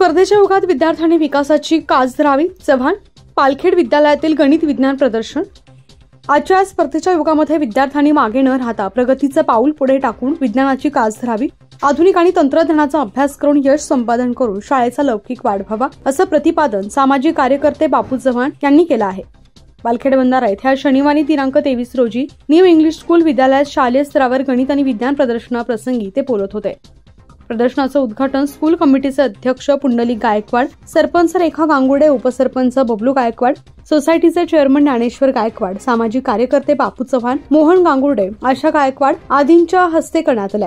स्पर्धेच्या युगात विद्यार्थ्यांनी विकासाची कास धरावी. चव्हाण. पालखेड विद्यालयातील गणित विज्ञान प्रदर्शन. आजच्या स्पर्धेच्या युगामध्ये विद्यार्थ्यांनी मागे न राहता प्रगतीचं पाऊल पुढे टाकून विज्ञानाची कास धरावी. आधुनिक आणि तंत्रज्ञानाचा अभ्यास करून यश संपादन करून शाळेचा लौकिक वाढवावा, असं प्रतिपादन सामाजिक कार्यकर्ते बापू चव्हाण यांनी केलं आहे. पालखेड बंधारा येथे शनिवारी दिनांक 23 रोजी न्यू इंग्लिश स्कूल विद्यालयात शालेय स्तरावर गणित आणि विज्ञान प्रदर्शनाप्रसंगी ते बोलत होते. प्रदर्शनाचं उद्घाटन स्कूल कमिटीचे अध्यक्ष पुंडलिक गायकवाड, सरपंच रेखा गांगुर्डे, उपसरपंच बबलू गायकवाड, सोसायटीचे चेअरमन ज्ञानेश्वर गायकवाड, सामाजिक कार्यकर्ते बापू चव्हाण, मोहन गांगुर्डे, आशा गायकवाड आदींच्या हस्ते करण्यात आले.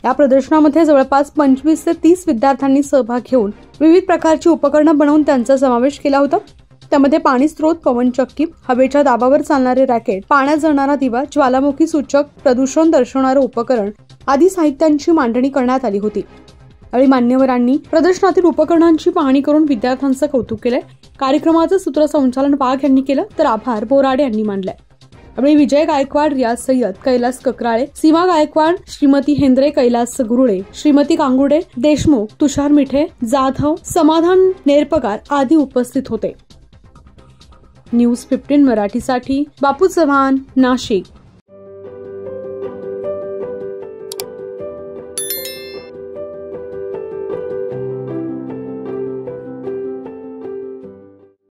या प्रदर्शनामध्ये जवळपास 25 ते 30 विद्यार्थ्यांनी सहभाग घेऊन विविध प्रकारची उपकरणं बनवून त्यांचा समावेश केला होता. त्यामध्ये पाणी स्त्रोत, पवनचक्की, हवेच्या दाबावर चालणारे रॅकेट, पाण्यात जळणारा दिवा, ज्वालामुखी सूचक, प्रदूषण दर्शवणारे उपकरण आदी साहित्यांची मांडणी करण्यात आली होती. यावेळी मान्यवरांनी प्रदर्शनातील उपकरणांची पाहणी करून विद्यार्थ्यांचं कौतुक केलंय. कार्यक्रमाचं सूत्रसंचालन वाघ यांनी केलं तर आभार बोराडे यांनी मानले. यावेळी विजय गायकवाड, रियाज सय्यद, कैलास ककराळे, सीमा गायकवाड, श्रीमती हेंद्रे, कैलास गुरुळे, श्रीमती गांगुर्डे, देशमुख, तुषार मिठे, जाधव, समाधान नेरपगार आदी उपस्थित होते. न्यूज 15 मराठीसाठी बापू चव्हाण, नाशिक.